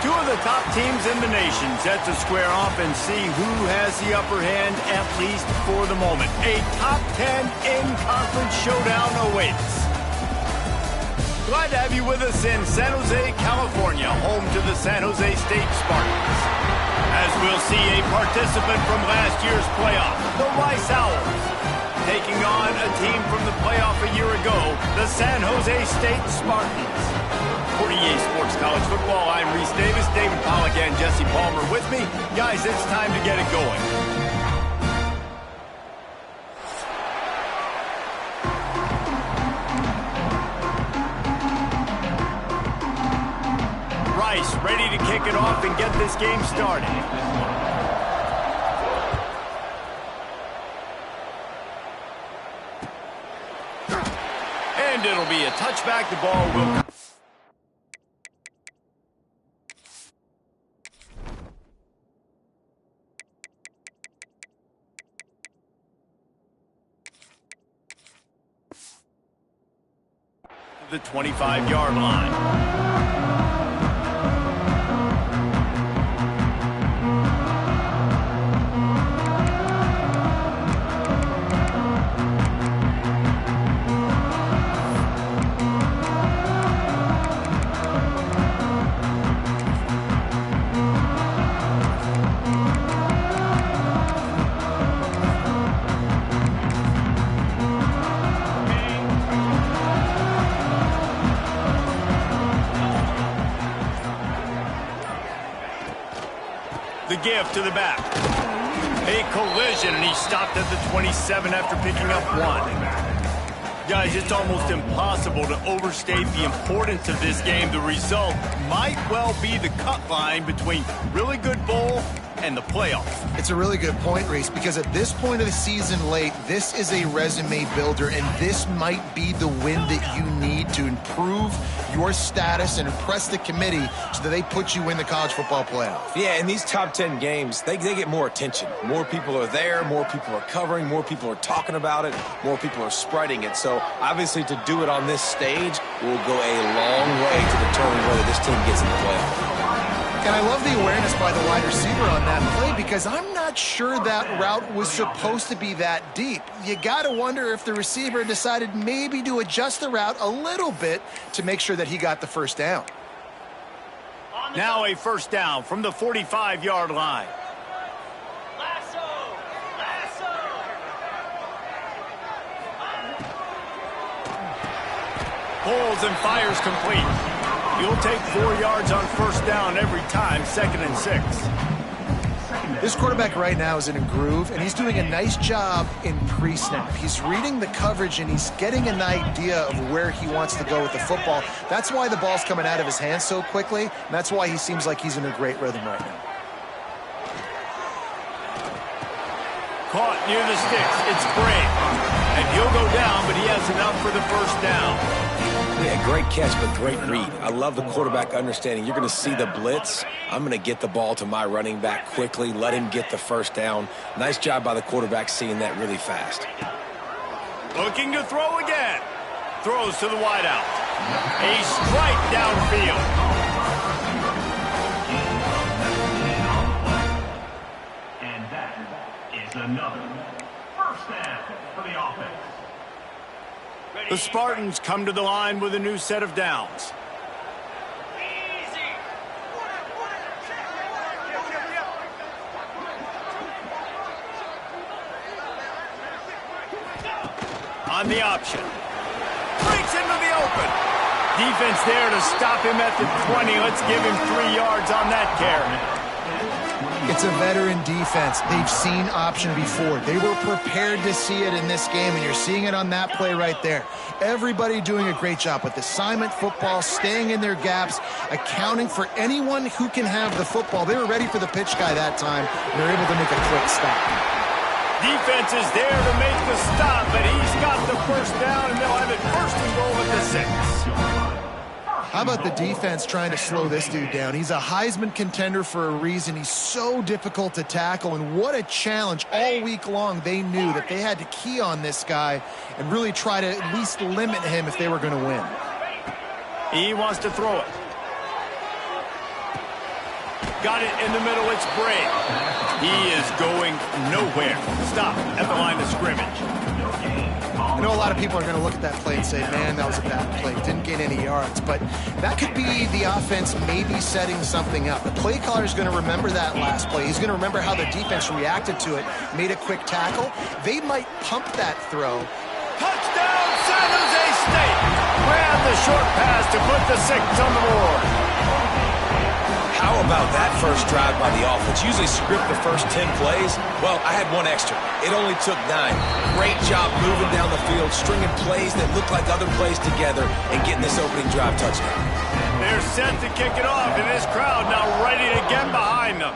Two of the top teams in the nation set to square off and see who has the upper hand, at least for the moment. A top 10 in-conference showdown awaits. Glad to have you with us in San Jose, California, home to the San Jose State Spartans. As we'll see a participant from last year's playoff, the Rice Owls, taking on a team from the playoff a year ago, the San Jose State Spartans. For EA Sports College Football, I'm Reese Davis, David Pollack, and Jesse Palmer with me. Guys, it's time to get it going. Rice ready to kick it off and get this game started. And it'll be a touchback. The ball will... the 25-yard line. The give to the back. A collision, and he stopped at the 27 after picking up one. Guys, it's almost impossible to overstate the importance of this game. The result might well be the cut line between really good bowl and the playoff. It's a really good point, Reese, because at this point of the season late, this is a resume builder, and this might be the win that you need to improve your status and impress the committee so that they put you in the college football playoff. Yeah, in these top 10 games, they get more attention. More people are there, more people are covering, more people are talking about it, more people are spreading it. So obviously to do it on this stage will go a long way to determine whether this team gets in the playoff. And I love the awareness by the wide receiver on that play because I'm not sure that route was supposed to be that deep. You got to wonder if the receiver decided maybe to adjust the route a little bit to make sure that he got the first down. Now a first down from the 45-yard line. Pulls and fires complete. You'll take 4 yards on first down every time, 2nd and 6. This quarterback right now is in a groove, and he's doing a nice job in pre-snap. He's reading the coverage, and he's getting an idea of where he wants to go with the football. That's why the ball's coming out of his hands so quickly, and that's why he seems like he's in a great rhythm right now. Caught near the sticks. It's Gray. And he'll go down, but he has enough for the first down. Yeah, great catch, but great read. I love the quarterback understanding. You're going to see the blitz. I'm going to get the ball to my running back quickly, let him get the first down. Nice job by the quarterback seeing that really fast. Looking to throw again. Throws to the wideout. A strike downfield. And that is another first down for the offense. The Spartans come to the line with a new set of downs. On the option. Breaks into the open. Defense there to stop him at the 20. Let's give him 3 yards on that carry. It's a veteran defense. They've seen option before. They were prepared to see it in this game, and you're seeing it on that play right there. Everybody doing a great job with assignment football, staying in their gaps, accounting for anyone who can have the football. They were ready for the pitch guy that time, and they're able to make a quick stop. Defense is there to make the stop, but he's got the first down, and they'll have it first and goal at the 6. How about the defense trying to slow this dude down? He's a Heisman contender for a reason. He's so difficult to tackle, and what a challenge. All week long, they knew that they had to key on this guy and really try to at least limit him if they were going to win. He wants to throw it. Got it in the middle. It's Bray. He is going nowhere. Stop at the line of scrimmage. I know a lot of people are going to look at that play and say, man, that was a bad play. Didn't gain any yards. But that could be the offense maybe setting something up. The play caller is going to remember that last play. He's going to remember how the defense reacted to it, made a quick tackle. They might pump that throw. Touchdown, San Jose State. Grab the short pass to put the 6 on the board. How about that first drive by the offense? Usually script the first 10 plays. Well, I had one extra. It only took 9. Great job moving down the field, stringing plays that look like other plays together, and getting this opening drive touchdown. They're set to kick it off, and this crowd now ready to get behind them.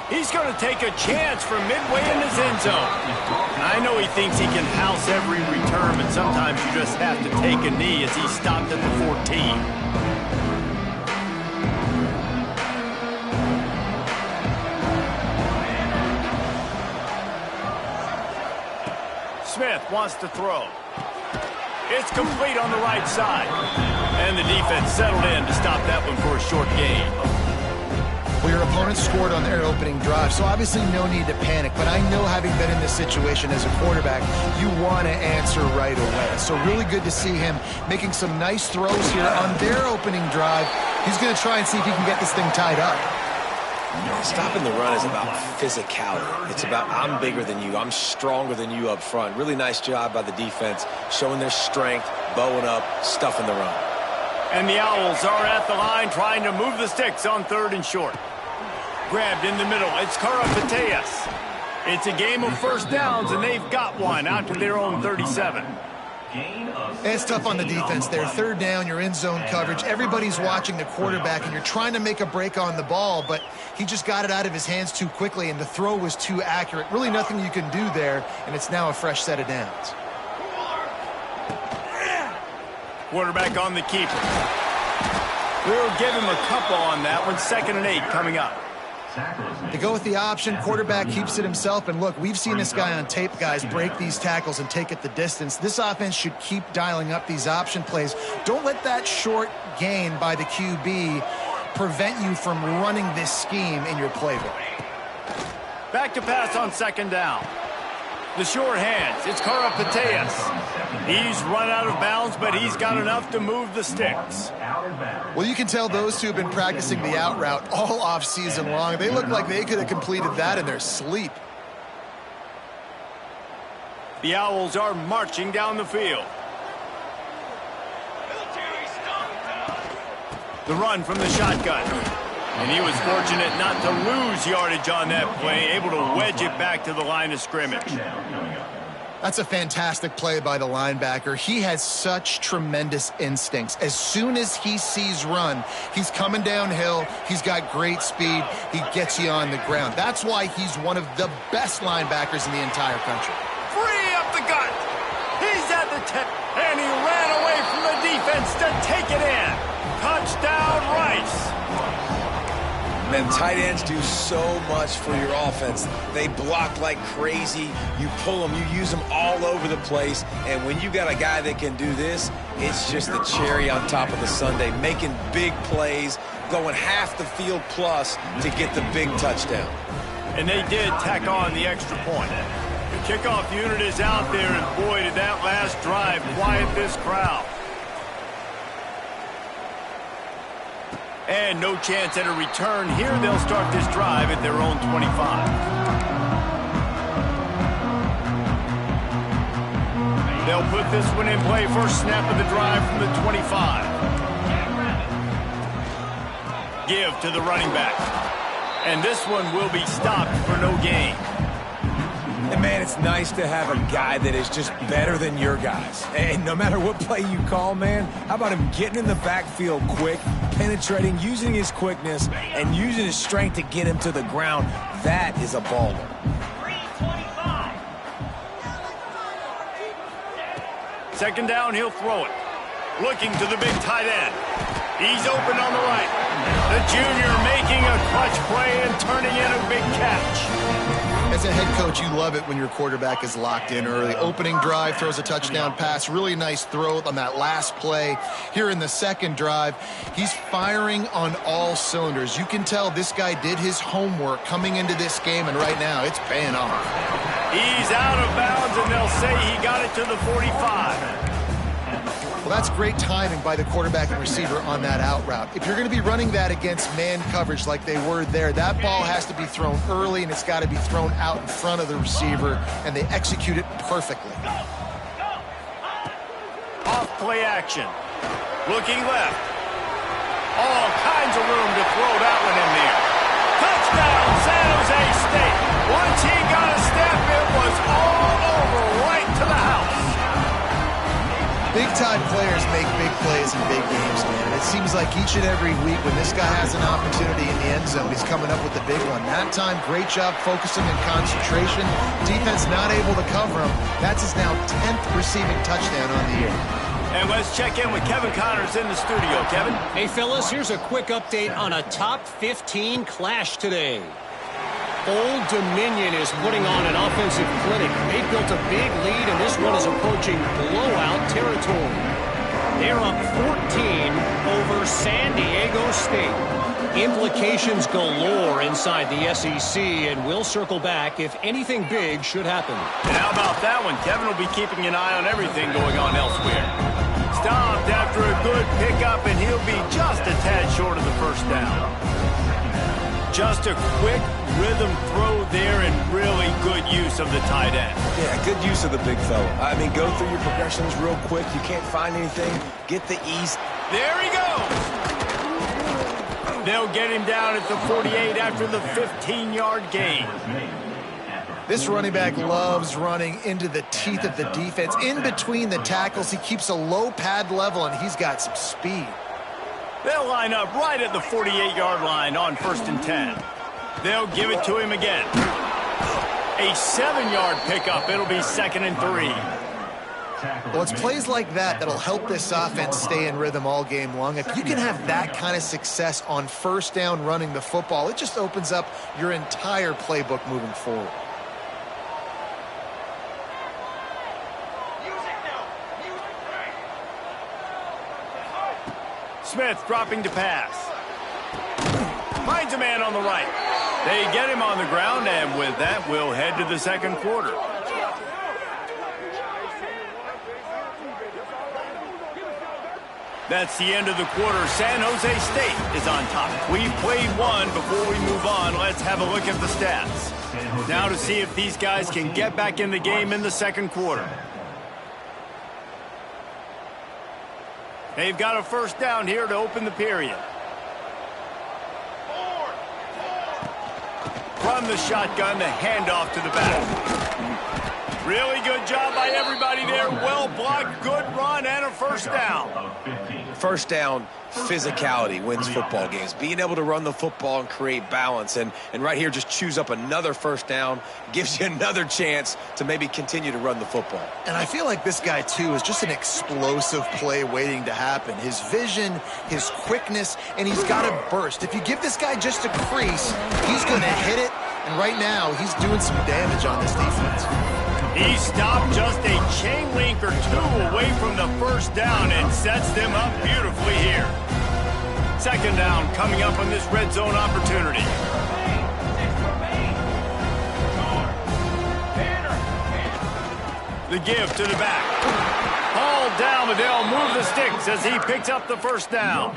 He's going to take a chance from midway in his end zone. I know he thinks he can house every return, but sometimes you just have to take a knee as he stopped at the 14. Smith wants to throw. It's complete on the right side. And the defense settled in to stop that one for a short gain. Well, your opponent scored on their opening drive, so obviously no need to panic. But I know, having been in this situation as a quarterback, you want to answer right away. So really good to see him making some nice throws here on their opening drive. He's going to try and see if he can get this thing tied up. Stopping the run is about physicality. It's about I'm bigger than you. I'm stronger than you up front. Really nice job by the defense, showing their strength, bowing up, stuffing the run. And the Owls are at the line trying to move the sticks on 3rd and short. Grabbed in the middle. It's Karapateas. It's a game of first downs, and they've got one out to their own 37. It's tough on the defense there. 3rd down, you're in zone coverage. Everybody's watching the quarterback, and you're trying to make a break on the ball, but he just got it out of his hands too quickly, and the throw was too accurate. Really nothing you can do there, and it's now a fresh set of downs. Quarterback on the keeper. We'll give him a couple on that one. 2nd and 8 coming up. They go with the option. Quarterback keeps it himself. And look, we've seen this guy on tape, guys, break these tackles and take it the distance. This offense should keep dialing up these option plays. Don't let that short gain by the QB prevent you from running this scheme in your playbook. Back to pass on 2nd down. The short hands. It's Karapateas. He's run out of bounds, but he's got enough to move the sticks. Well, you can tell those two have been practicing the out route all off season long. They look like they could have completed that in their sleep. The Owls are marching down the field. The run from the shotgun. And he was fortunate not to lose yardage on that play, able to wedge it back to the line of scrimmage. That's a fantastic play by the linebacker. He has such tremendous instincts. As soon as he sees run, he's coming downhill. He's got great speed. He gets you on the ground. That's why he's one of the best linebackers in the entire country. Free up the gut. He's at the 10, and he ran away from the defense to take it in. Touchdown, Rice. Man, tight ends do so much for your offense. They block like crazy. You pull them, you use them all over the place. And when you got a guy that can do this, it's just the cherry on top of the sundae, making big plays, going half the field plus to get the big touchdown. And they did tack on the extra point. The kickoff unit is out there, and boy, did that last drive quiet this crowd. And no chance at a return here. They'll start this drive at their own 25. They'll put this one in play. First snap of the drive from the 25. Give to the running back. And this one will be stopped for no gain. And man, it's nice to have a guy that is just better than your guys. And no matter what play you call, man, how about him getting in the backfield quick, penetrating, using his quickness, and using his strength to get him to the ground? That is a baller. Second down, he'll throw it. Looking to the big tight end. He's open on the right. The junior making a a clutch play and turning in a big catch. As a head coach, you love it when your quarterback is locked in early. Opening drive, throws a touchdown pass. Really nice throw on that last play. Here in the second drive, he's firing on all cylinders. You can tell this guy did his homework coming into this game, and right now it's paying off. He's out of bounds, and they'll say he got it to the 45. Well, that's great timing by the quarterback and receiver on that out route. If you're going to be running that against man coverage like they were there, that ball has to be thrown early, and it's got to be thrown out in front of the receiver, and they execute it perfectly. Off play action. Looking left. All kinds of room to throw that one in there. Touchdown, San Jose State. Once he got a step, it was all over, right to the house. Big-time players make big plays in big games, man. And it seems like each and every week when this guy has an opportunity in the end zone, he's coming up with the big one. That time, great job focusing and concentration. Defense not able to cover him. That's his now 10th receiving touchdown on the year. And let's check in with Kevin Connors in the studio. Kevin? Hey, fellas, here's a quick update on a top 15 clash today. Old Dominion is putting on an offensive clinic. They've built a big lead, and this one is approaching blowout territory. They're up 14 over San Diego State. Implications galore inside the SEC, and we'll circle back if anything big should happen. And how about that one? Kevin will be keeping an eye on everything going on elsewhere. Stopped after a good pickup, and he'll be just a tad short of the first down. Just a quick rhythm throw there and really good use of the tight end. Yeah, good use of the big fella. I mean, go through your progressions real quick. You can't find anything. Get the ease. There he goes. They'll get him down at the 48 after the 15-yard gain. This running back loves running into the teeth of the defense. In between the tackles, he keeps a low pad level, and he's got some speed. They'll line up right at the 48-yard line on 1st and 10. They'll give it to him again. A 7-yard pickup. It'll be 2nd and 3. Well, it's plays like that that'll help this offense stay in rhythm all game long. If you can have that kind of success on first down running the football, it just opens up your entire playbook moving forward. Smith dropping to pass. Finds a man on the right. They get him on the ground, and with that, we'll head to the second quarter. That's the end of the quarter. San Jose State is on top. We've played one. Before we move on, let's have a look at the stats. Now to see if these guys can get back in the game in the second quarter. They've got a first down here to open the period. From the shotgun, the handoff to the back. Really good job by everybody there. Well blocked, good run, and a first down. First down, physicality wins football games. Being able to run the football and create balance. And right here, just choose up another first down. Gives you another chance to maybe continue to run the football. And I feel like this guy, too, is just an explosive play waiting to happen. His vision, his quickness, and he's got a burst. If you give this guy just a crease, he's going to hit it. And right now, he's doing some damage on this defense. He stopped just a chain link or two away from the first down and sets them up beautifully here. Second down coming up on this red zone opportunity. The give to the back. Ball down, but they'll move the sticks as he picks up the first down.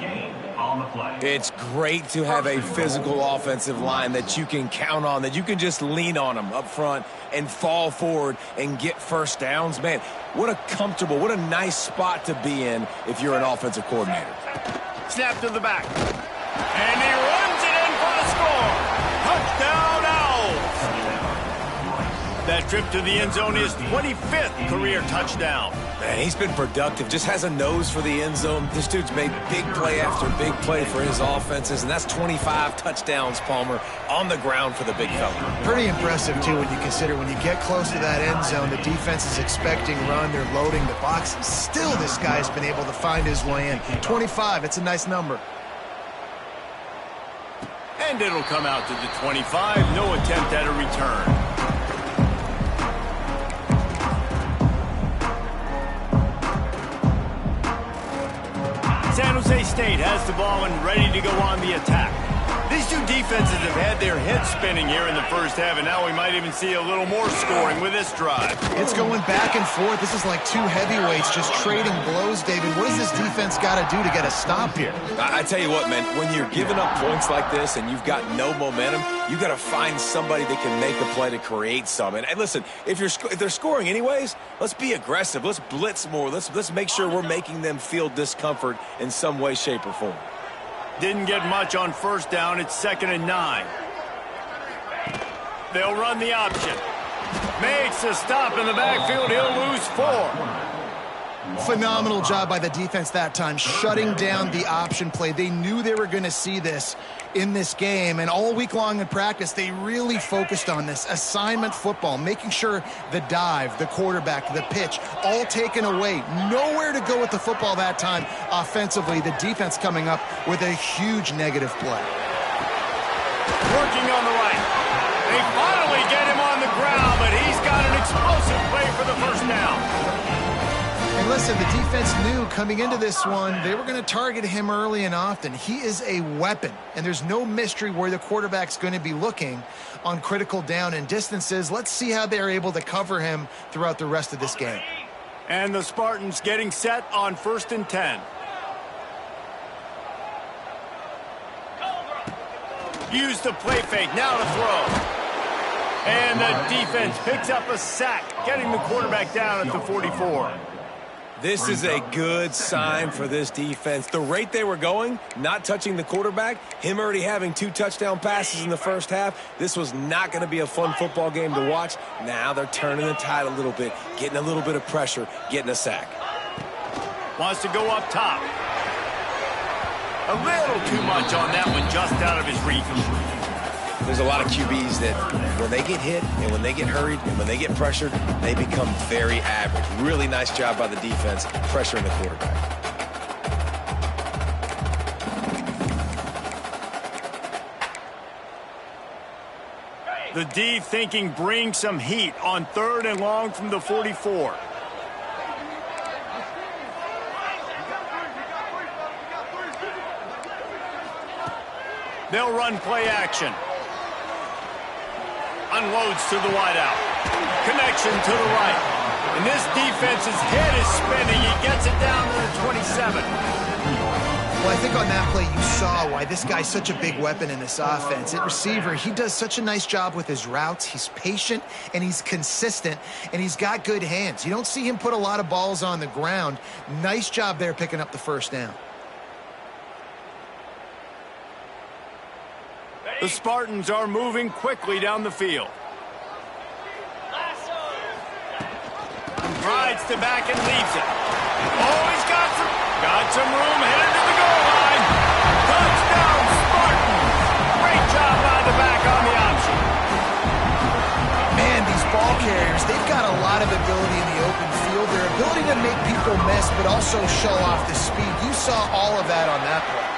It's great to have a physical offensive line that you can count on, that you can just lean on them up front and fall forward and get first downs. Man, what a comfortable, what a nice spot to be in if you're an offensive coordinator. Snap to the back. And he runs it in for the score. Touchdown, Owls. That trip to the end zone is 25th career touchdown. Man, he's been productive, just has a nose for the end zone. This dude's made big play after big play for his offenses, and that's 25 touchdowns, Palmer, on the ground for the big fella. Pretty impressive, too, when you consider when you get close to that end zone, the defense is expecting run, they're loading the box. Still, this guy's been able to find his way in. 25, it's a nice number. And it'll come out to the 25. No attempt at a return. San Jose State has the ball and ready to go on the attack. These two defenses have had their heads spinning here in the first half, and now we might even see a little more scoring with this drive. It's going back and forth. This is like two heavyweights just trading blows, David. What does this defense got to do to get a stop here? I tell you what, man, when you're giving up points like this and you've got no momentum, you got to find somebody that can make a play to create some. And listen, if they're scoring anyways, let's be aggressive. Let's blitz more. Let's make sure we're making them feel discomfort in some way, shape, or form. Didn't get much on first down. It's 2nd and 9. They'll run the option. Makes a stop in the backfield. He'll lose 4. Phenomenal job by the defense that time, shutting down the option play. They knew they were going to see this in this game, and all week long in practice, they really focused on this assignment football, making sure the dive, the quarterback, the pitch, all taken away. Nowhere to go with the football that time offensively. The defense coming up with a huge negative play. Working on the right. They finally get him on the ground, but he's got an explosive play for the first down. And listen, the defense knew coming into this one, they were going to target him early and often. He is a weapon, and there's no mystery where the quarterback's going to be looking on critical down and distances. Let's see how they're able to cover him throughout the rest of this game. And the Spartans getting set on 1st and 10. Use the play fake, now to throw. And the defense picks up a sack, getting the quarterback down at the 44. This is a good sign for this defense. The rate they were going, not touching the quarterback, him already having 2 touchdown passes in the first half, this was not going to be a fun football game to watch. Now they're turning the tide a little bit, getting a little bit of pressure, getting a sack. Wants to go up top. A little too much on that one, just out of his reach. There's a lot of QBs that when they get hit and when they get hurried and when they get pressured, they become very average. Really nice job by the defense pressuring the quarterback. The D thinking bring some heat on 3rd and long from the 44. They'll run play action. Unloads to the wideout. Connection to the right. And this defense's head is spinning. He gets it down to the 27. Well, I think on that play you saw why this guy's such a big weapon in this offense. At receiver, he does such a nice job with his routes. He's patient, and he's consistent, and he's got good hands. You don't see him put a lot of balls on the ground. Nice job there picking up the first down. The Spartans are moving quickly down the field. Rides to back and leaves it. Oh, he's got some room headed to the goal line. Touchdown, Spartans. Great job by the back on the option. Man, these ball carriers, they've got a lot of ability in the open field. Their ability to make people miss, but also show off the speed. You saw all of that on that play.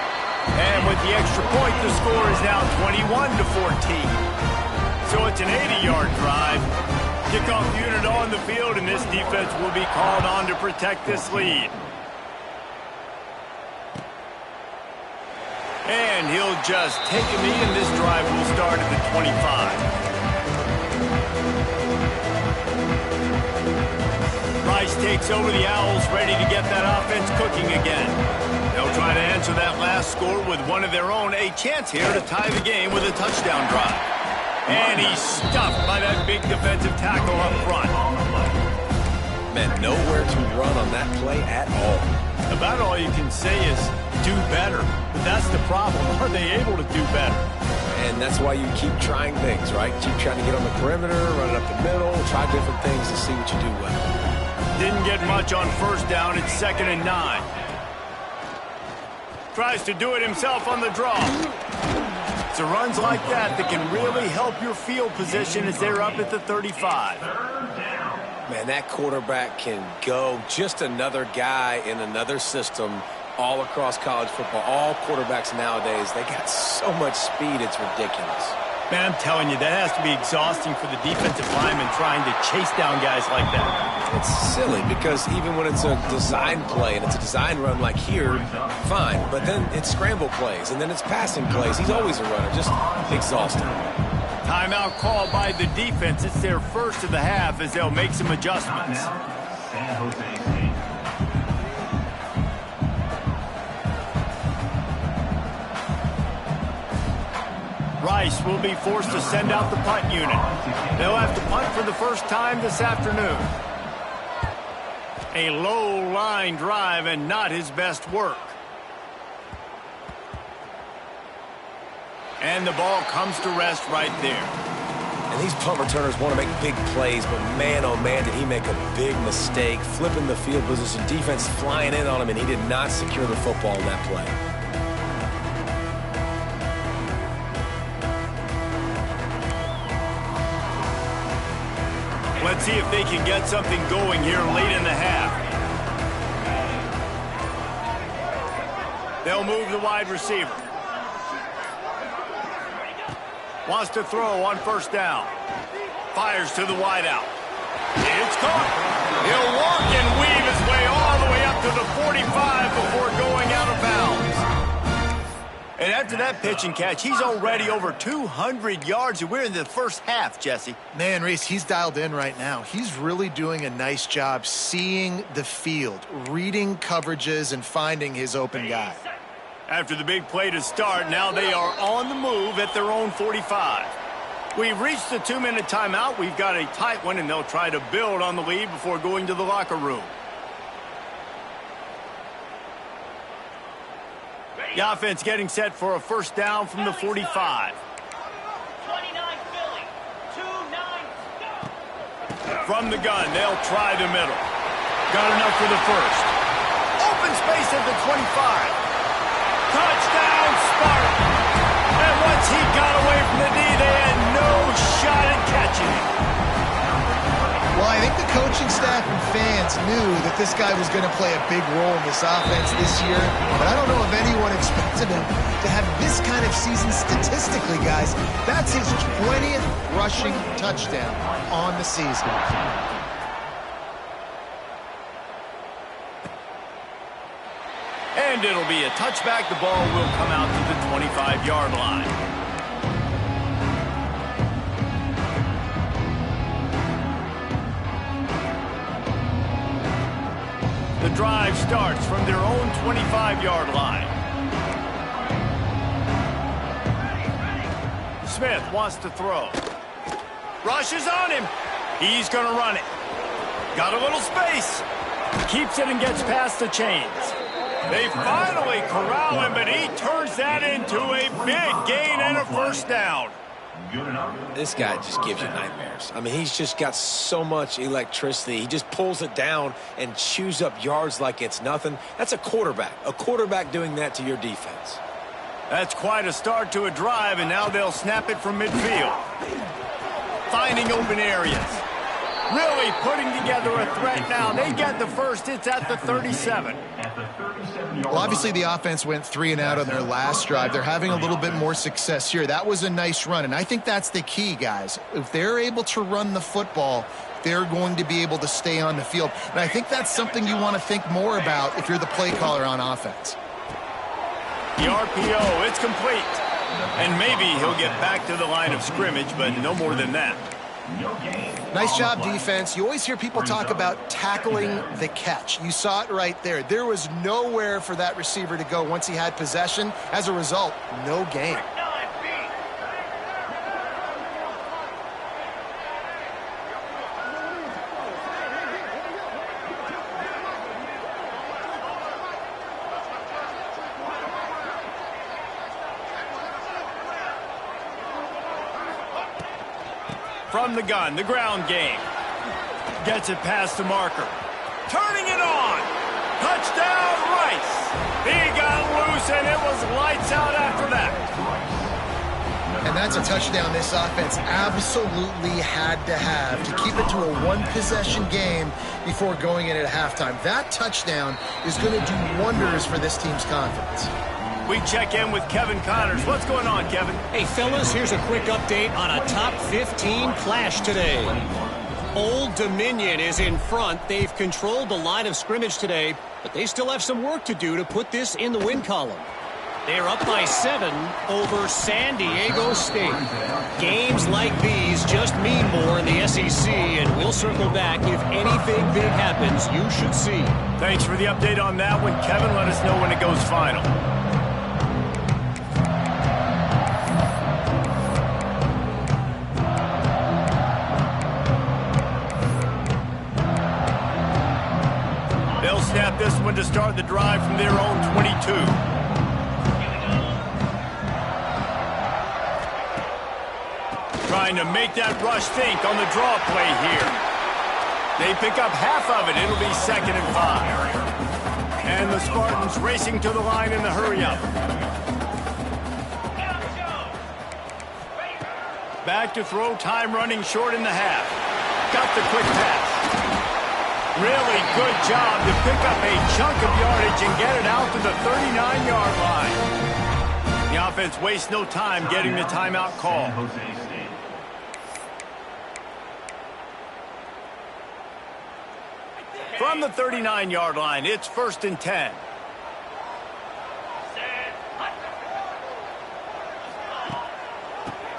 And with the extra point, the score is now 21-14. So it's an 80-yard drive. Kickoff unit on the field, and this defense will be called on to protect this lead. And he'll just take a knee, and this drive will start at the 25. Rice takes over the Owls, ready to get that offense cooking again. They'll try to answer that last score with one of their own. A chance here to tie the game with a touchdown drive. And he's stuffed by that big defensive tackle up front. Man, nowhere to run on that play at all. About all you can say is do better. But that's the problem. Are they able to do better? And that's why you keep trying things, right? Keep trying to get on the perimeter, run it up the middle, try different things to see what you do well. Didn't get much on first down. It's 2nd and 9. Tries to do it himself on the draw. So runs like that can really help your field position as they're up at the 35. Man, that quarterback can go. Just another guy in another system all across college football. All quarterbacks nowadays, they got so much speed, it's ridiculous. Man, I'm telling you, that has to be exhausting for the defensive lineman trying to chase down guys like that. It's silly because even when it's a design play and it's a design run like here, fine. But then it's scramble plays and then it's passing plays. He's always a runner, just exhausting. Timeout called by the defense. It's their first of the half as they'll make some adjustments. San Jose State. Rice will be forced to send out the punt unit. They'll have to punt for the first time this afternoon. A low line drive and not his best work. And the ball comes to rest right there. And these punt returners want to make big plays, but man, oh man, did he make a big mistake, flipping the field position, defense flying in on him, and he did not secure the football in that play. Let's see if they can get something going here late in the half. They'll move the wide receiver. Wants to throw on first down. Fires to the wideout. It's caught. He'll walk and weave his way all the way up to the 45 before going out of bounds. And after that pitch and catch, he's already over 200 yards, and we're in the first half, Jesse. Man, Reese, he's dialed in right now. He's really doing a nice job seeing the field, reading coverages, and finding his open guy. After the big play to start, now they are on the move at their own 45. We've reached the 2-minute timeout. We've got a tight one, and they'll try to build on the lead before going to the locker room. The offense getting set for a first down from the 45. 29 Philly. 2-9. From the gun, they'll try the middle. Got enough for the first. Open space at the 25. Touchdown, Spartan. And once he got away from the knee, they had no shot at catching him. Well, I think the coaching staff and fans knew that this guy was going to play a big role in this offense this year, but I don't know if anyone expected him to have this kind of season statistically, guys. That's his 20th rushing touchdown on the season. And it'll be a touchback. The ball will come out to the 25-yard line. The drive starts from their own 25-yard line. Smith wants to throw. Rushes on him. He's going to run it. Got a little space. Keeps it and gets past the chains. They finally corral him, but he turns that into a big gain and a first down. This guy just gives you nightmares. I mean, he's just got so much electricity. He just pulls it down and chews up yards like it's nothing. That's a quarterback. A quarterback doing that to your defense. That's quite a start to a drive, and now they'll snap it from midfield. Finding open areas. Really putting together a threat now. They get the first. It's at the 37. Well, obviously the offense went 3 and out on their last drive. They're having a little bit more success here. That was a nice run, and I think that's the key, guys. If they're able to run the football, they're going to be able to stay on the field. And I think that's something you want to think more about if you're the play caller on offense. The RPO, it's complete. And maybe he'll get back to the line of scrimmage, but no more than that. Nice job, defense. You always hear people talk about tackling the catch. You saw it right there. There was nowhere for that receiver to go once he had possession. As a result, no gain. From the gun, the ground game. Gets it past the marker. Turning it on. Touchdown, Rice. He got loose, and it was lights out after that. And that's a touchdown this offense absolutely had to have to keep it to a one-possession game before going in at halftime. That touchdown is going to do wonders for this team's confidence. We check in with Kevin Connors. What's going on, Kevin? Hey, fellas, here's a quick update on a top 15 clash today. Old Dominion is in front. They've controlled the line of scrimmage today, but they still have some work to do to put this in the win column. They're up by 7 over San Diego State. Games like these just mean more in the SEC, and we'll circle back if anything big happens you should see. Thanks for the update on that one, Kevin. Let us know when it goes final. They'll snap this one to start the drive from their own 22. Trying to make that rush think on the draw play here. They pick up half of it. It'll be 2nd and 5. And the Spartans racing to the line in the hurry-up. Back to throw, time running short in the half. Got the quick pass. Really good job to pick up a chunk of yardage and get it out to the 39-yard line. The offense wastes no time getting the timeout call. From the 39-yard line, it's 1st and 10.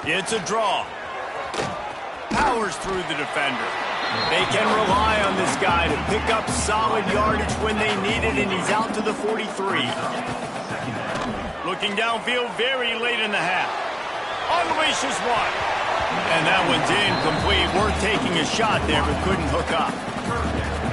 It's a draw. Powers through the defender. They can rely on this guy to pick up solid yardage when they need it, and he's out to the 43. Looking downfield very late in the half. Unleashes one. And that one's incomplete. Worth taking a shot there, but couldn't hook up.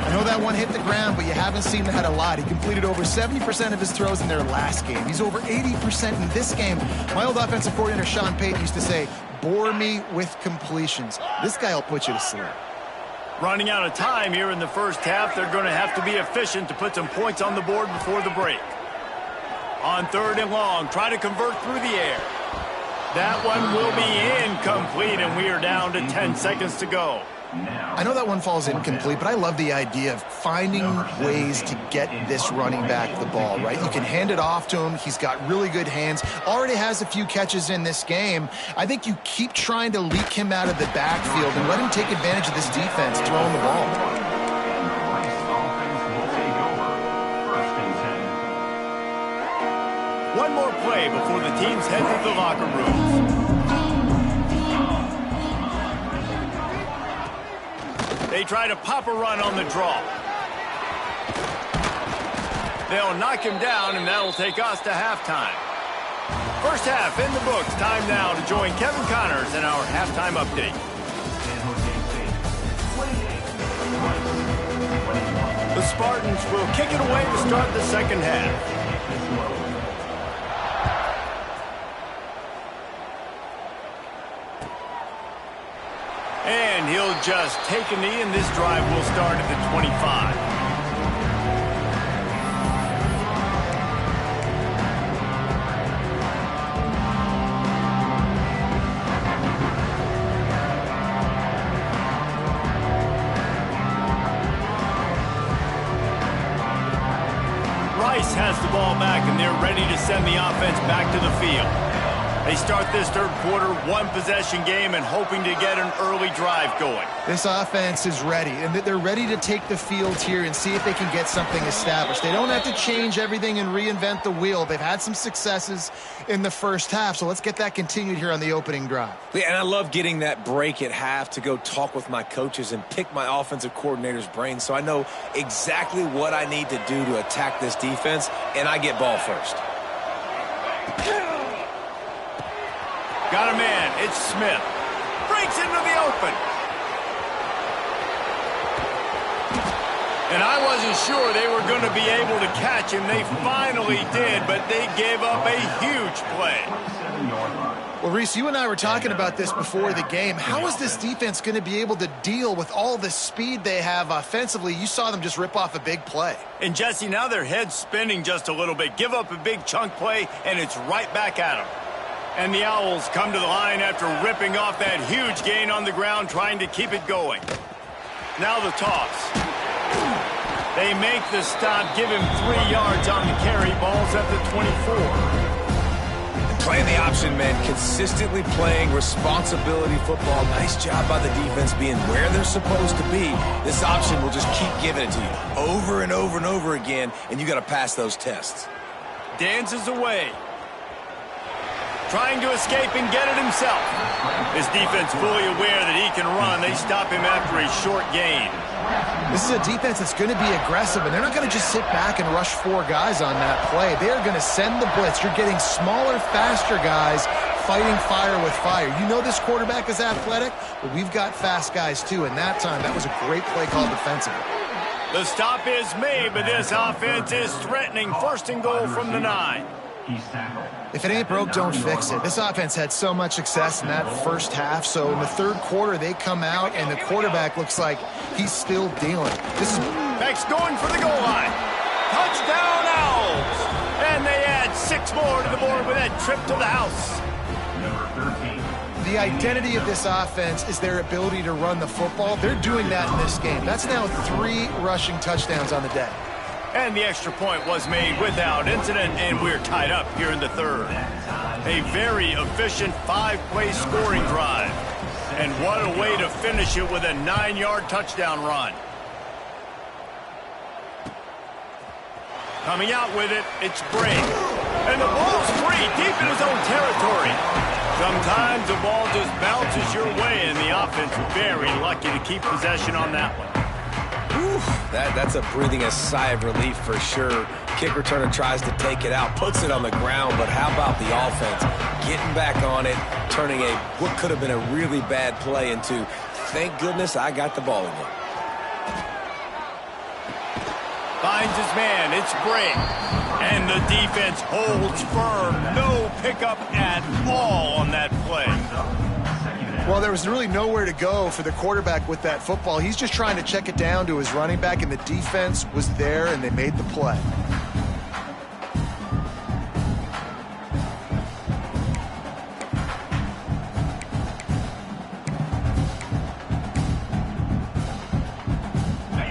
I know that one hit the ground, but you haven't seen that a lot. He completed over 70% of his throws in their last game. He's over 80% in this game. My old offensive coordinator, Sean Payton, used to say, bore me with completions. This guy will put you to sleep. Running out of time here in the first half. They're going to have to be efficient to put some points on the board before the break. On 3rd and long, try to convert through the air. That one will be incomplete, and we are down to 10 seconds to go. I know that one falls incomplete, but I love the idea of finding ways to get this running back the ball, right? You can hand it off to him. He's got really good hands. Already has a few catches in this game. I think you keep trying to leak him out of the backfield and let him take advantage of this defense throwing the ball. One more play before the teams head to the locker rooms. They try to pop a run on the draw. They'll knock him down, and that'll take us to halftime. First half in the books. Time now to join Kevin Connors in our halftime update. The Spartans will kick it away to start the second half. And he'll just take a knee, and this drive will start at the 25. Rice has the ball back, and they're ready to send the offense back to the field. They start this third quarter, one-possession game, and hoping to get an early drive going. This offense is ready, and they're ready to take the field here and see if they can get something established. They don't have to change everything and reinvent the wheel. They've had some successes in the first half, so let's get that continued here on the opening drive. Yeah, and I love getting that break at half to go talk with my coaches and pick my offensive coordinator's brain so I know exactly what I need to do to attack this defense, and I get ball first. Got a man. It's Smith. Breaks into the open. And I wasn't sure they were going to be able to catch him. They finally did, but they gave up a huge play. Well, Reese, you and I were talking about this before the game. How is this defense going to be able to deal with all the speed they have offensively? You saw them just rip off a big play. And, Jesse, now their head's spinning just a little bit. Give up a big chunk play, and it's right back at them. And the Owls come to the line after ripping off that huge gain on the ground, trying to keep it going. Now the toss. They make the stop, give him 3 yards on the carry. Ball's at the 24. Playing the option, man, consistently playing responsibility football. Nice job by the defense being where they're supposed to be. This option will just keep giving it to you over and over and over again, and you got to pass those tests. Dances away. Trying to escape and get it himself. His defense fully aware that he can run. They stop him after a short gain. This is a defense that's going to be aggressive, and they're not going to just sit back and rush 4 guys on that play. They are going to send the blitz. You're getting smaller, faster guys fighting fire with fire. You know this quarterback is athletic, but we've got fast guys too, and that time, that was a great play call defensively. The stop is made, but this offense is threatening. 1st and goal from the 9. If it ain't broke, don't fix it. This offense had so much success in that first half, so in the 3rd quarter, they come out, and the quarterback looks like he's still dealing. This is Beck's going for the goal line. Touchdown, Owls! And they add 6 more to the board with that trip to the house. Number 13. the identity of this offense is their ability to run the football. They're doing that in this game. That's now 3 rushing touchdowns on the day. And the extra point was made without incident, and we're tied up here in the 3rd. A very efficient 5-play scoring drive. And what a way to finish it with a 9-yard touchdown run. Coming out with it, it's Bray. And the ball's free deep in his own territory. Sometimes the ball just bounces your way, and the offense very lucky to keep possession on that one. That's a breathing a sigh of relief for sure. Kick returner tries to take it out, puts it on the ground, but how about the offense getting back on it, turning what could have been a really bad play into, thank goodness I got the ball again. Finds his man, it's Bray. And the defense holds firm. No pickup at all on that play. Well, there was really nowhere to go for the quarterback with that football. He's just trying to check it down to his running back, and the defense was there, and they made the play.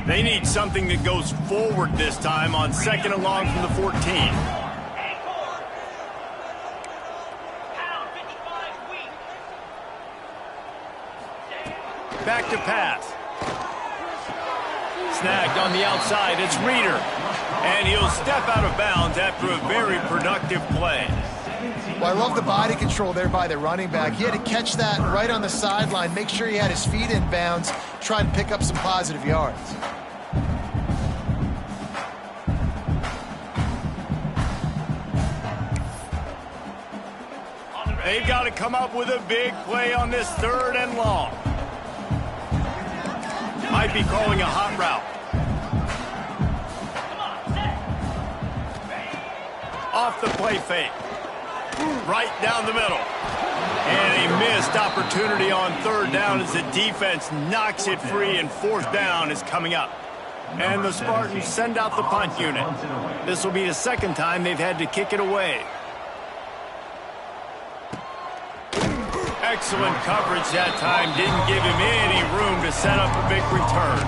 They need something that goes forward this time on 2nd and long from the 14. Back to pass. Snagged on the outside, it's Reeder. And he'll step out of bounds after a very productive play. Well, I love the body control there by the running back. He had to catch that right on the sideline, make sure he had his feet in bounds, try and pick up some positive yards. They've got to come up with a big play on this 3rd and long. Might be calling a hot route. Off the play fake. Right down the middle. And a missed opportunity on 3rd down as the defense knocks it free, and 4th down is coming up. And the Spartans send out the punt unit. This will be the 2nd time they've had to kick it away. Excellent coverage that time. Didn't give him any room to set up a big return.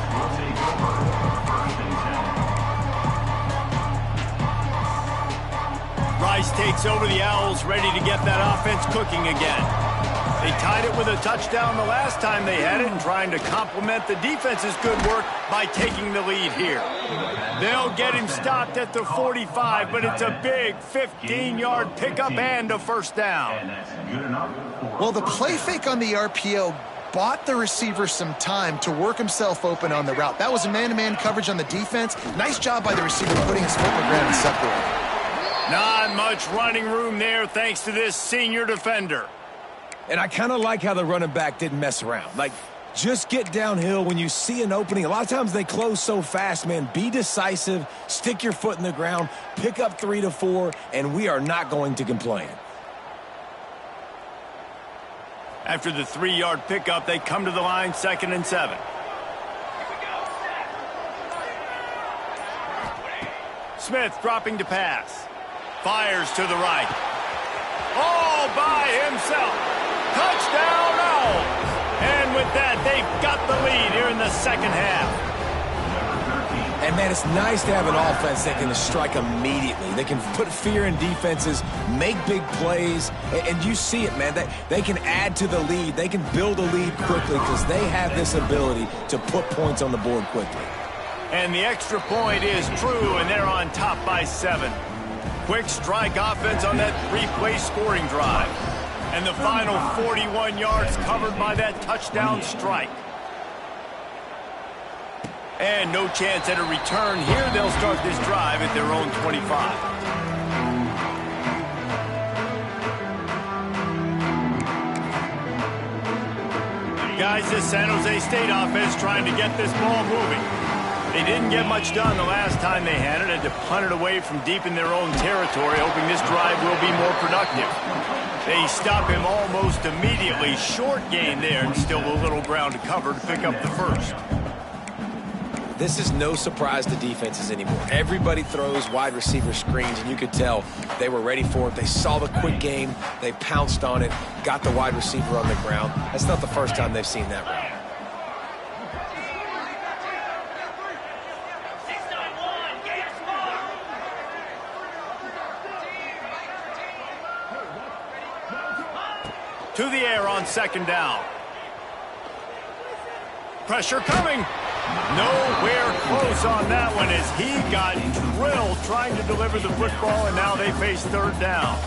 Rice takes over the Owls, ready to get that offense cooking again. They tied it with a touchdown the last time they had it, and trying to complement the defense's good work by taking the lead here. They'll get him stopped at the 45, but it's a big 15-yard pickup and a 1st down. Well, the play fake on the RPO bought the receiver some time to work himself open on the route. That was a man-to-man coverage on the defense. Nice job by the receiver putting his foot on the ground and separating. Not much running room there thanks to this senior defender. And I kind of like how the running back didn't mess around. Like, just get downhill when you see an opening. A lot of times they close so fast, man. Be decisive, stick your foot in the ground, pick up 3 to 4, and we are not going to complain. After the 3-yard pickup, they come to the line, 2nd and 7. Smith dropping to pass. Fires to the right. Oh, by lead here in the second half. And, man, it's nice to have an offense that can strike immediately. They can put fear in defenses, make big plays, and you see it, man. They can add to the lead. They can build a lead quickly because they have this ability to put points on the board quickly. And the extra point is true, and they're on top by 7. Quick strike offense on that 3-play scoring drive. And the final 41 yards covered by that touchdown strike. And no chance at a return here. They'll start this drive at their own 25. Guys, this San Jose State offense trying to get this ball moving. They didn't get much done the last time they had it. Had to punt it away from deep in their own territory, hoping this drive will be more productive. They stop him almost immediately. Short gain there, and still a little ground to cover to pick up the first. This is no surprise to defenses anymore. Everybody throws wide receiver screens, and you could tell they were ready for it. They saw the quick game. They pounced on it, got the wide receiver on the ground. That's not the first time they've seen that route. To the air on second down. Pressure coming. Nowhere close on that one as he got drilled trying to deliver the football, and now they face third down.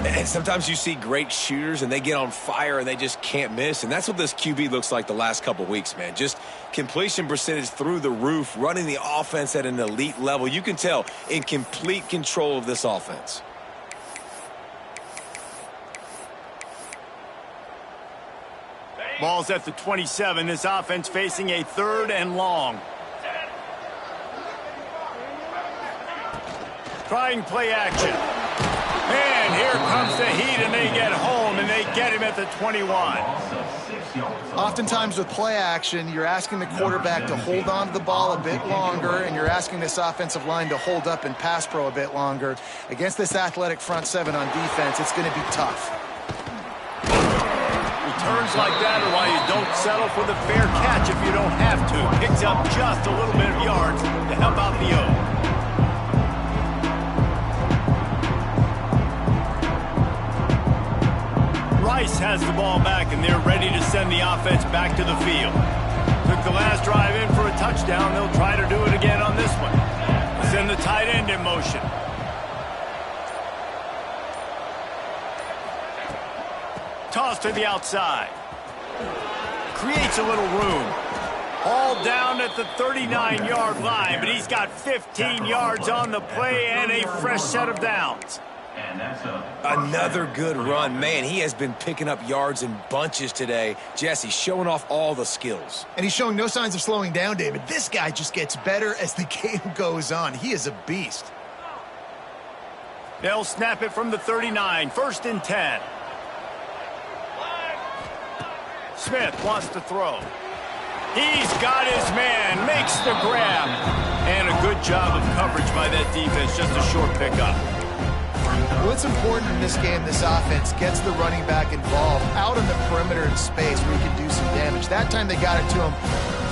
And sometimes you see great shooters, and they get on fire, and they just can't miss. And that's what this QB looks like the last couple weeks, man. Just completion percentage through the roof, running the offense at an elite level. You can tell in complete control of this offense. Ball's at the 27. This offense facing a third and long. Trying play action. And here comes the heat, and they get home, and they get him at the 21. Oftentimes with play action, you're asking the quarterback to hold on to the ball a bit longer, and you're asking this offensive line to hold up and pass pro a bit longer. Against this athletic front seven on defense, it's going to be tough. Returns like that are why you don't settle for the fair catch if you don't have to. Picks up just a little bit of yards to help out the O. Rice has the ball back, and they're ready to send the offense back to the field. Took the last drive in for a touchdown. They'll try to do it again on this one. Send the tight end in motion. Toss to the outside. Creates a little room. All down at the 39-yard line, but he's got 15 yards on the play and a fresh set of downs. Another good run. Man, he has been picking up yards in bunches today. Jesse showing off all the skills. And he's showing no signs of slowing down, David. This guy just gets better as the game goes on. He is a beast. They'll snap it from the 39. First and 10. Smith wants to throw. He's got his man, makes the grab. And a good job of coverage by that defense, just a short pickup. What's important in this game, this offense gets the running back involved out on the perimeter in space where he can do some damage. That time they got it to him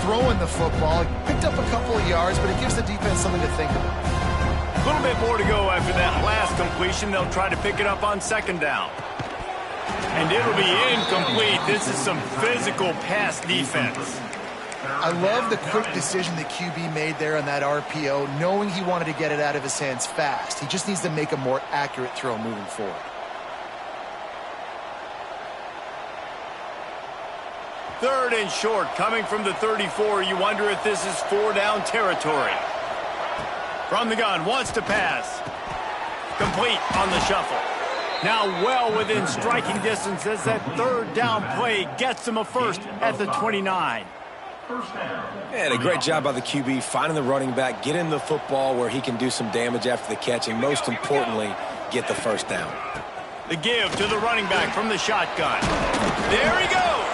throwing the football. Picked up a couple of yards, but it gives the defense something to think about. A little bit more to go after that last completion. They'll try to pick it up on second down. And it'll be incomplete. This is some physical pass defense. I love the quick decision the QB made there on that RPO, knowing he wanted to get it out of his hands fast. He just needs to make a more accurate throw moving forward. Third and short, coming from the 34. You wonder if this is 4-down territory. From the gun, wants to pass. Complete on the shuffle. Now well within striking distance as that third down play gets him a first at the 29. And a great job by the QB finding the running back, getting the football where he can do some damage after the catch, and most importantly, get the first down. The give to the running back from the shotgun. There he goes.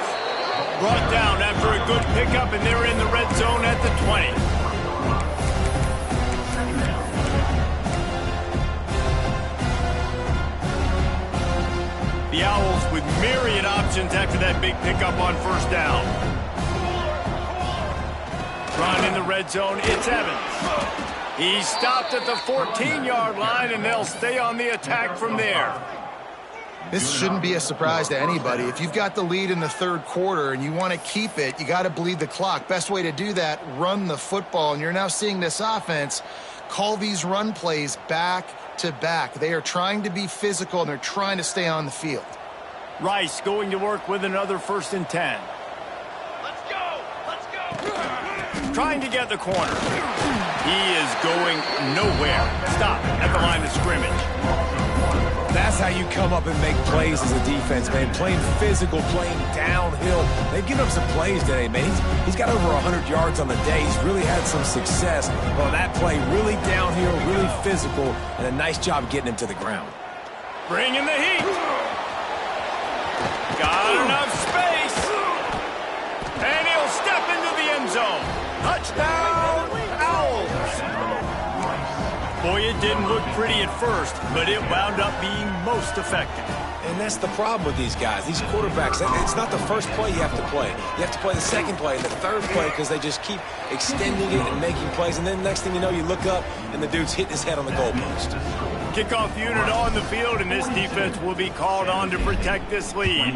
Brought down after a good pickup, and they're in the red zone at the 20. The Owls with myriad options after that big pickup on first down. Run in the red zone, it's Evans. He's stopped at the 14-yard line, and they'll stay on the attack from there. This shouldn't be a surprise to anybody. If you've got the lead in the third quarter and you want to keep it, you got to bleed the clock. Best way to do that, run the football. And you're now seeing this offense call these run plays back to back. They are trying to be physical, and they're trying to stay on the field. Rice going to work with another 1st and 10. Let's go! Let's go! Trying to get the corner. He is going nowhere. Stop at the line of scrimmage. That's how you come up and make plays as a defense, man. Playing physical, playing downhill. They've given up some plays today, man. He's got over 100 yards on the day. He's really had some success on that play. Really downhill, really physical, and a nice job getting him to the ground. Bringing the heat. Got enough space. And he'll step into the end zone. Touchdown, Owls. Boy, it didn't look pretty at first, but it wound up being most effective. And that's the problem with these guys, these quarterbacks. It's not the first play you have to play. You have to play the second play and the third play because they just keep extending it and making plays. And then next thing you know, you look up and the dude's hitting his head on the goalpost. Kickoff unit on the field, and this defense will be called on to protect this lead.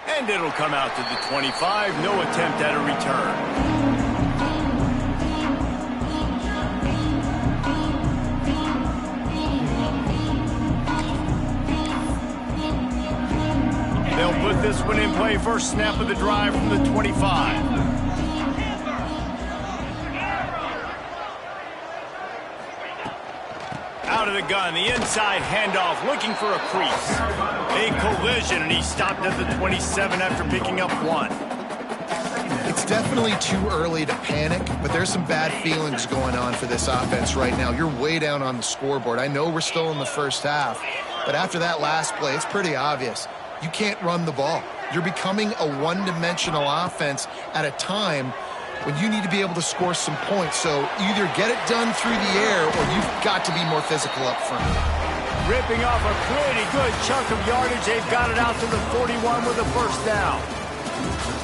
And it'll come out to the 25. No attempt at a return. They'll put this one in play. First snap of the drive from the 25. Out of the gun, the inside handoff, looking for a crease. A collision, and he stopped at the 27 after picking up 1. It's definitely too early to panic, but there's some bad feelings going on for this offense right now. You're way down on the scoreboard. I know we're still in the first half, but after that last play, it's pretty obvious. You can't run the ball. You're becoming a one-dimensional offense at a time when you need to be able to score some points. So either get it done through the air or you've got to be more physical up front. Ripping off a pretty good chunk of yardage. They've got it out to the 41 with a first down.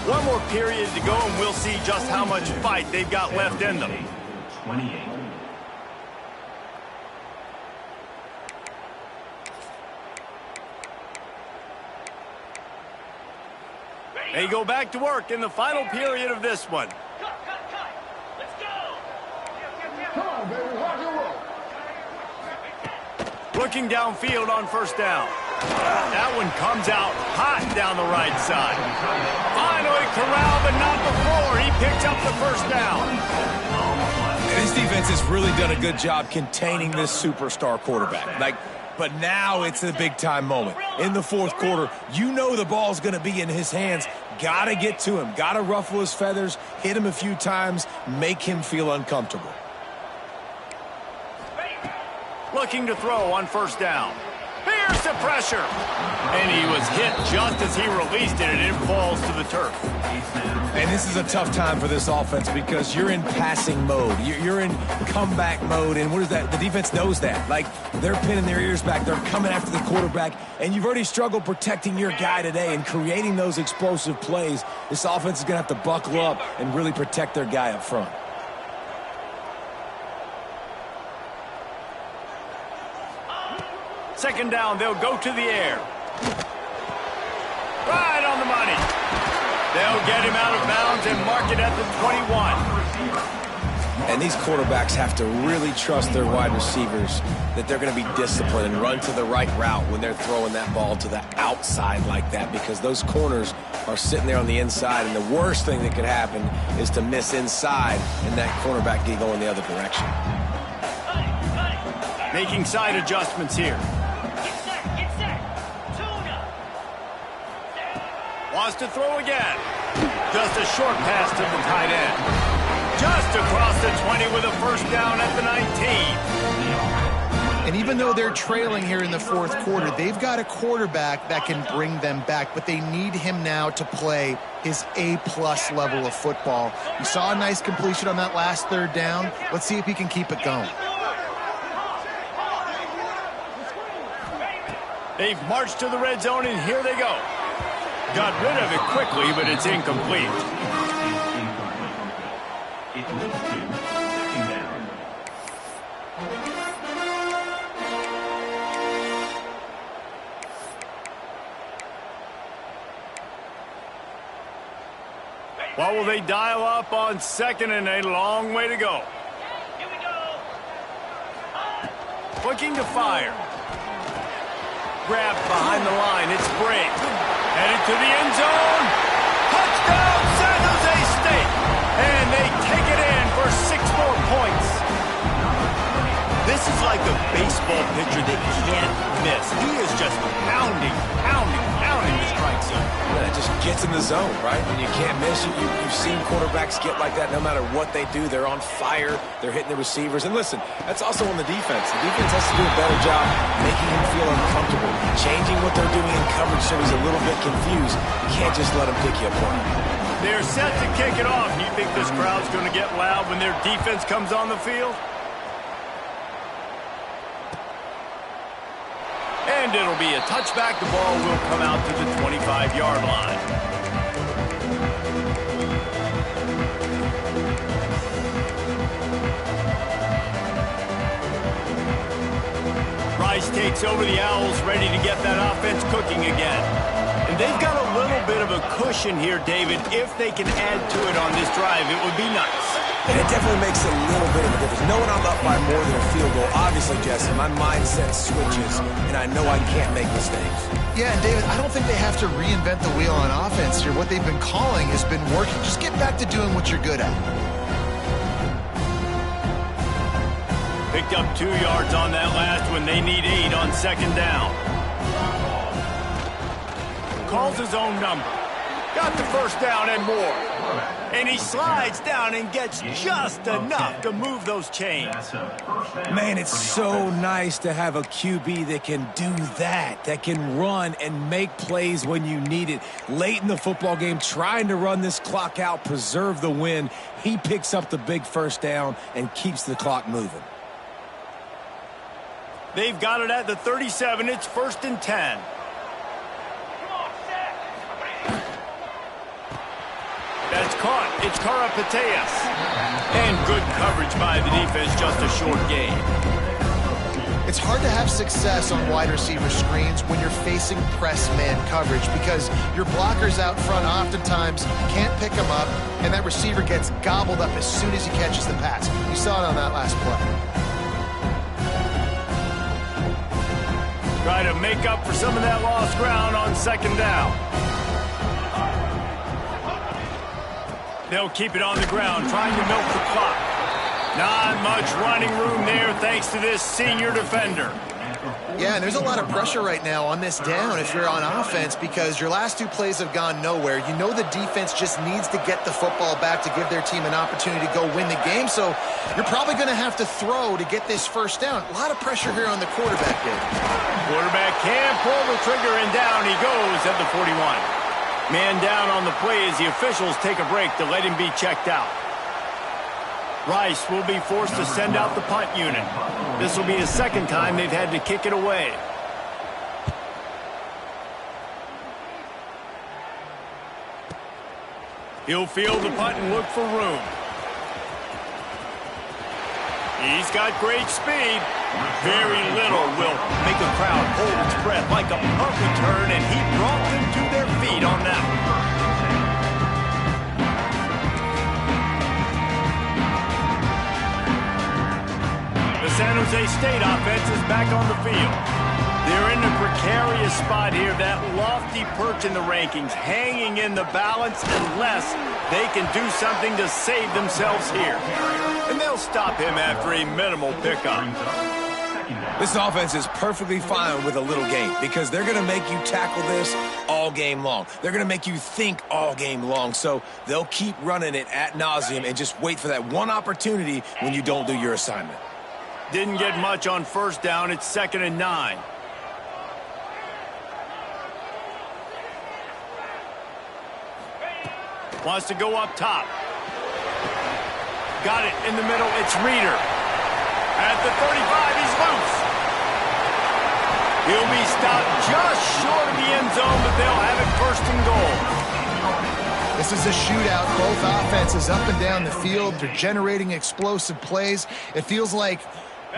One more period to go, and we'll see just how much fight they've got left in them. 28. They go back to work in the final period of this one. Cut! Let's go! Come on, baby, rock and roll. Looking downfield on first down. That one comes out hot down the right side. Finally corralled, but not before. He picks up the first down. This defense has really done a good job containing this superstar quarterback. But now it's a big-time moment. In the fourth quarter, you know the ball's going to be in his hands. Got to get to him. Got to ruffle his feathers, hit him a few times, make him feel uncomfortable. Looking to throw on first down. Here's the pressure. And he was hit just as he released it, and it falls to the turf. And this is a tough time for this offense because you're in passing mode. You're in comeback mode, and what is that? The defense knows that. Like, they're pinning their ears back. They're coming after the quarterback, and you've already struggled protecting your guy today and creating those explosive plays. This offense is going to have to buckle up and really protect their guy up front. Second down, they'll go to the air. Right on the money. They'll get him out of bounds and mark it at the 21. And these quarterbacks have to really trust their wide receivers that they're going to be disciplined and run to the right route when they're throwing that ball to the outside like that, because those corners are sitting there on the inside, and the worst thing that could happen is to miss inside and that cornerback get going the other direction. Making side adjustments here. Get set. Tuna. Wants to throw again. Just a short pass to the tight end. Just across the 20 with a first down at the 19. And even though they're trailing here in the fourth quarter, they've got a quarterback that can bring them back, but they need him now to play his A-plus level of football. You saw a nice completion on that last third down. Let's see if he can keep it going. They've marched to the red zone, and here they go. Got rid of it quickly, but it's incomplete. It leads to second down. What will they dial up on second and a long way to go? Here we go. Looking to fire. Grabbed behind the line. It's Brake. Headed to the end zone. Touchdown, San Jose State. And they take it in for 6 more points. This is like a baseball pitcher that can't miss. He is just pounding the strike zone. Yeah, it just gets in the zone, right? When you can't miss, you've seen quarterbacks get like that no matter what they do. They're on fire. They're hitting the receivers. And listen, that's also on the defense. The defense has to do a better job making him feel uncomfortable, changing what they're doing in coverage so he's a little bit confused. You can't just let him pick you apart. They're set to kick it off. Do you think this crowd's going to get loud when their defense comes on the field? And it'll be a touchback. The ball will come out to the 25-yard line. Rice takes over the Owls, ready to get that offense cooking again. And they've got a little bit of a cushion here, David. If they can add to it on this drive, it would be nice. And it definitely makes a little bit of a difference. Knowing I'm up by more than a field goal, obviously, Jesse, my mindset switches, and I know I can't make mistakes. Yeah, and David, I don't think they have to reinvent the wheel on offense here. What they've been calling has been working. Just get back to doing what you're good at. Picked up 2 yards on that last one. They need 8 on second down. Calls his own number. Got the first down and more. And he slides down and gets just enough to move those chains. Man, it's so nice to have a QB that can do that can run and make plays when you need it. Late in the football game, trying to run this clock out, preserve the win. He picks up the big first down and keeps the clock moving. They've got it at the 37. It's 1st and 10. That's caught. It's Karapateas. And good coverage by the defense, just a short gain. It's hard to have success on wide receiver screens when you're facing press man coverage because your blockers out front oftentimes can't pick them up, and that receiver gets gobbled up as soon as he catches the pass. You saw it on that last play. Try to make up for some of that lost ground on second down. They'll keep it on the ground, trying to milk the clock. Not much running room there thanks to this senior defender. Yeah, and there's a lot of pressure right now on this down if you're on offense because your last 2 plays have gone nowhere. You know the defense just needs to get the football back to give their team an opportunity to go win the game, so you're probably going to have to throw to get this first down. A lot of pressure here on the quarterback, Dave. Quarterback can pull the trigger, and down he goes at the 41. Man down on the play as the officials take a break to let him be checked out. Rice will be forced to send out the punt unit. This will be the second time they've had to kick it away. He'll field the punt and look for room. He's got great speed. Very little will make a crowd hold its breath like a punt return, and he brought them to their feet on that one. The San Jose State offense is back on the field. They're in a precarious spot here, that lofty perch in the rankings, hanging in the balance unless they can do something to save themselves here. And they'll stop him after a minimal pickup. This offense is perfectly fine with a little game because they're going to make you tackle this all game long. They're going to make you think all game long. So they'll keep running it ad nauseum and just wait for that one opportunity when you don't do your assignment. Didn't get much on first down. It's 2nd and 9. Wants to go up top. Got it in the middle. It's Reeder. At the 35, he's loose. He'll be stopped just short of the end zone, but they'll have it first and goal. This is a shootout. Both offenses up and down the field. They're generating explosive plays. It feels like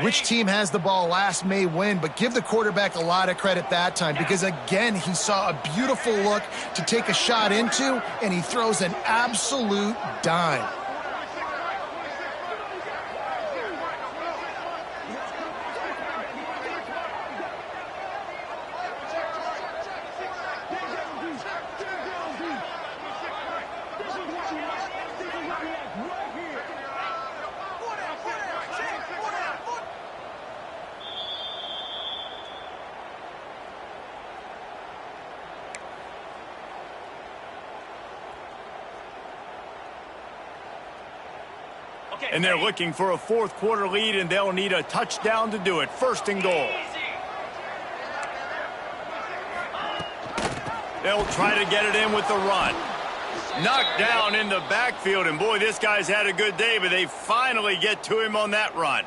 which team has the ball last may win, but give the quarterback a lot of credit that time because, again, he saw a beautiful look to take a shot into, and he throws an absolute dime. And they're looking for a fourth quarter lead, and they'll need a touchdown to do it. First and goal. They'll try to get it in with the run. Knocked down in the backfield, and boy, this guy's had a good day, but they finally get to him on that run.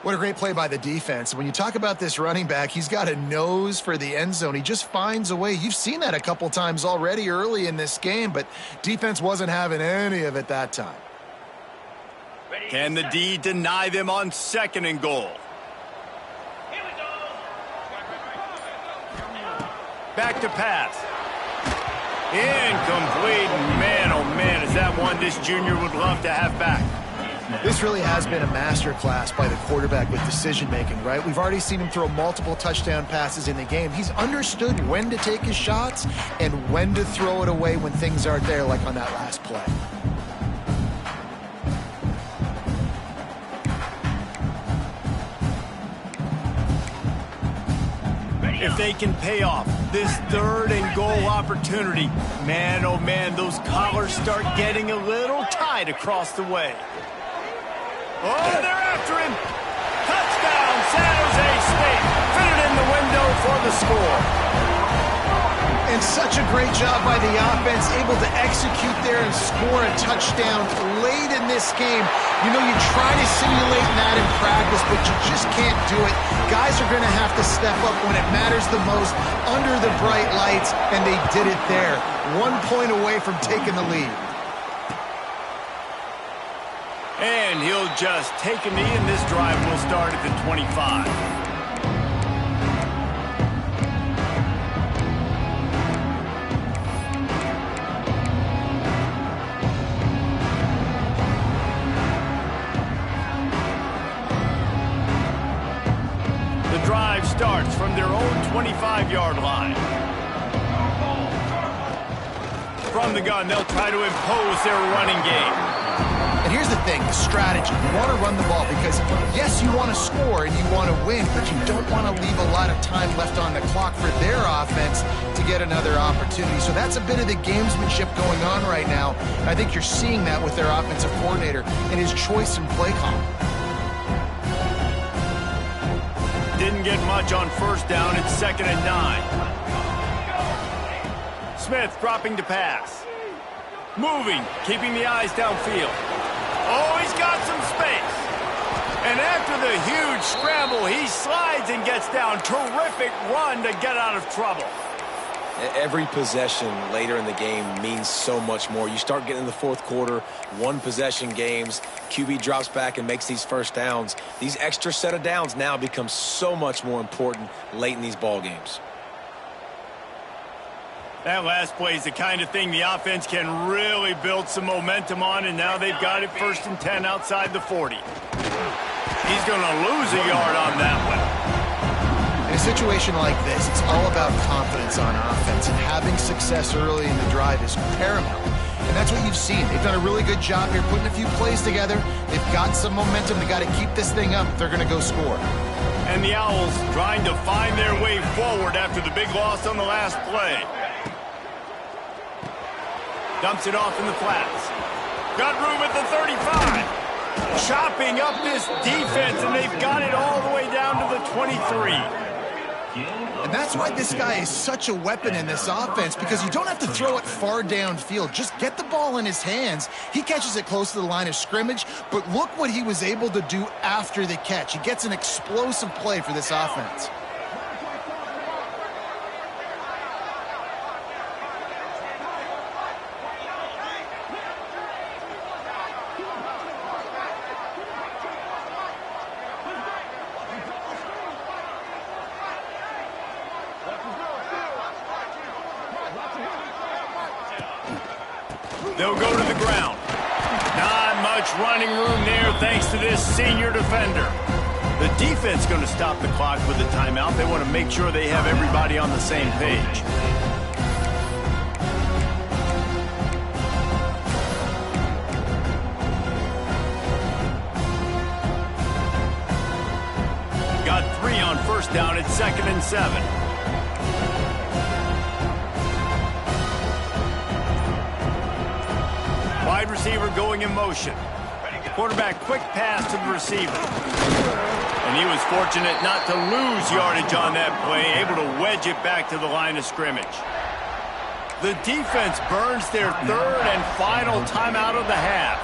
What a great play by the defense. When you talk about this running back, he's got a nose for the end zone. He just finds a way. You've seen that a couple times already early in this game, but defense wasn't having any of it that time. Can the D deny them on second and goal? Here we go. Back to pass. Incomplete. Man, oh man, is that one this junior would love to have back. This really has been a masterclass by the quarterback with decision-making, right? We've already seen him throw multiple touchdown passes in the game. He's understood when to take his shots and when to throw it away when things aren't there, like on that last play. If they can pay off this third and goal opportunity, man, oh man, those collars start getting a little tight across the way. Oh, they're after him. Touchdown, San Jose State. Fitted in the window for the score. And such a great job by the offense, able to execute there and score a touchdown late in this game. You know, you try to simulate that in practice, but you just can't do it. Guys are going to have to step up when it matters the most under the bright lights, and they did it there. 1 point away from taking the lead. And he'll just take a knee, and this drive will start at the 25. Drive starts from their own 25-yard line. From the gun, they'll try to impose their running game. And here's the thing, the strategy. You want to run the ball because, yes, you want to score and you want to win, but you don't want to leave a lot of time left on the clock for their offense to get another opportunity. So that's a bit of the gamesmanship going on right now. And I think you're seeing that with their offensive coordinator and his choice in play call. Didn't get much on first down. It's 2nd and 9. Smith dropping to pass. Moving, keeping the eyes downfield. Oh, he's got some space. And after the huge scramble, he slides and gets down. Terrific run to get out of trouble. Every possession later in the game means so much more. You start getting in the fourth quarter, one possession games, QB drops back and makes these first downs. These extra set of downs now become so much more important late in these ball games. That last play is the kind of thing the offense can really build some momentum on, and now they've got it 1st and 10 outside the 40. He's going to lose a yard on that one. In a situation like this, it's all about confidence on offense, and having success early in the drive is paramount. And that's what you've seen. They've done a really good job here putting a few plays together. They've got some momentum. They've got to keep this thing up if they're going to go score. And the Owls trying to find their way forward after the big loss on the last play. Dumps it off in the flats. Got room at the 35. Chopping up this defense, and they've got it all the way down to the 23. And that's why this guy is such a weapon in this offense, because you don't have to throw it far downfield. Just get the ball in his hands. He catches it close to the line of scrimmage, but look what he was able to do after the catch. He gets an explosive play for this offense. They'll go to the ground. Not much running room there thanks to this senior defender. The defense going to stop the clock with a timeout. They want to make sure they have everybody on the same page. Got 3 on first down. It's 2nd and 7. Wide receiver going in motion. Quarterback quick pass to the receiver. And he was fortunate not to lose yardage on that play, able to wedge it back to the line of scrimmage. The defense burns their 3rd and final timeout of the half.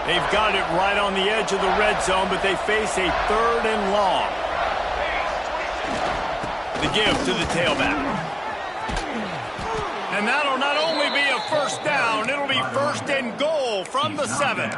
They've got it right on the edge of the red zone, but they face a 3rd and long. The give to the tailback. And that'll not only be a first down, it'll be 1st and goal from the 7.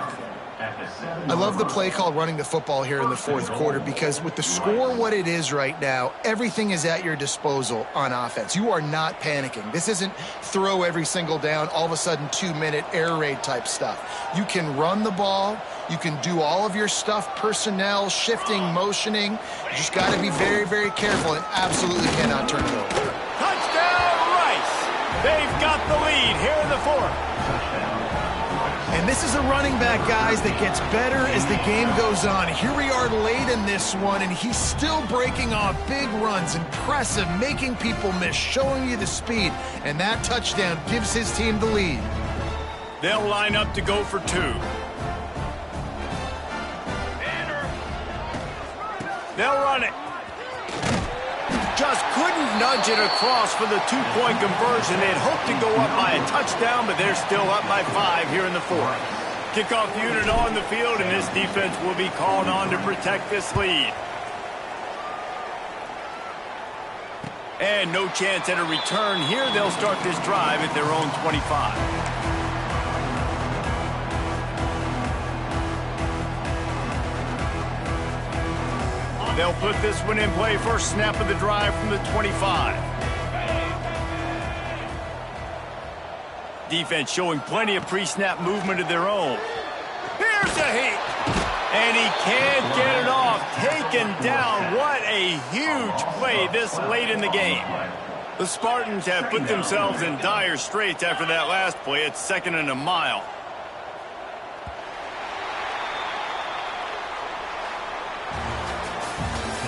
I love the play call running the football here in the 4th quarter because with the score what it is right now, everything is at your disposal on offense. You are not panicking. This isn't throw every single down, all of a sudden 2-minute air raid type stuff. You can run the ball. You can do all of your stuff, personnel, shifting, motioning. You just got to be very, very careful and absolutely cannot turn it over. Touchdown, Rice! They've got the lead here in the 4th. And this is a running back, guys, that gets better as the game goes on. Here we are late in this one, and he's still breaking off big runs. Impressive, making people miss, showing you the speed. And that touchdown gives his team the lead. They'll line up to go for 2. They'll run it. Just couldn't nudge it across for the 2-point conversion. They'd hoped to go up by a touchdown, but they're still up by 5 here in the 4th. Kickoff unit on the field, and this defense will be called on to protect this lead. And no chance at a return here. They'll start this drive at their own 25. They'll put this one in play. First snap of the drive from the 25. Defense showing plenty of pre-snap movement of their own. Here's a hit. And he can't get it off. Taken down. What a huge play this late in the game. The Spartans have put themselves in dire straits after that last play. It's 2nd and a mile.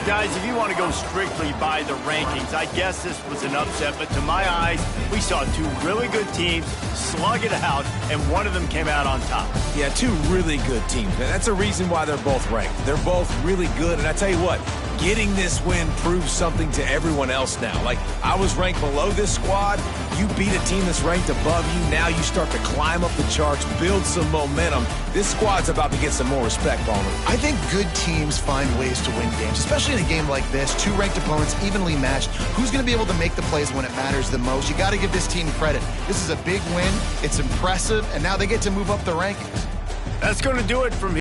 Guys, if you want to go strictly by the rankings, I guess this was an upset, but to my eyes, we saw 2 really good teams slug it out, and one of them came out on top. Yeah, 2 really good teams. That's a reason why they're both ranked. They're both really good, and I tell you what, getting this win proves something to everyone else now. Like, I was ranked below this squad. You beat a team that's ranked above you. Now you start to climb up the charts, build some momentum. This squad's about to get some more respect, Palmer. I think good teams find ways to win games, especially in a game like this. 2 ranked opponents, evenly matched. Who's going to be able to make the plays when it matters the most? You got to give this team credit. This is a big win. It's impressive, and now they get to move up the rankings. That's going to do it from here.